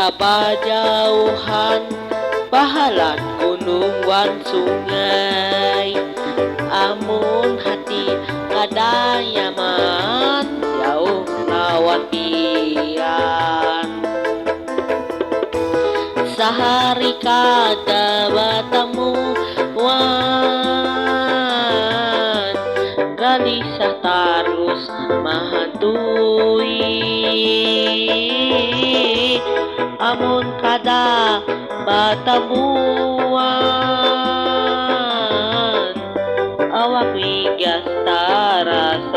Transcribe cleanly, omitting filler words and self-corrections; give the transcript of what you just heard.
Kapajauhan bahalan gunung wan sungai, amun hati kadayaman jauh lawan pian. Sehari kada bertemuan, gelisah terus mahantui. Amun kada bertemuan, awak migas tarasa.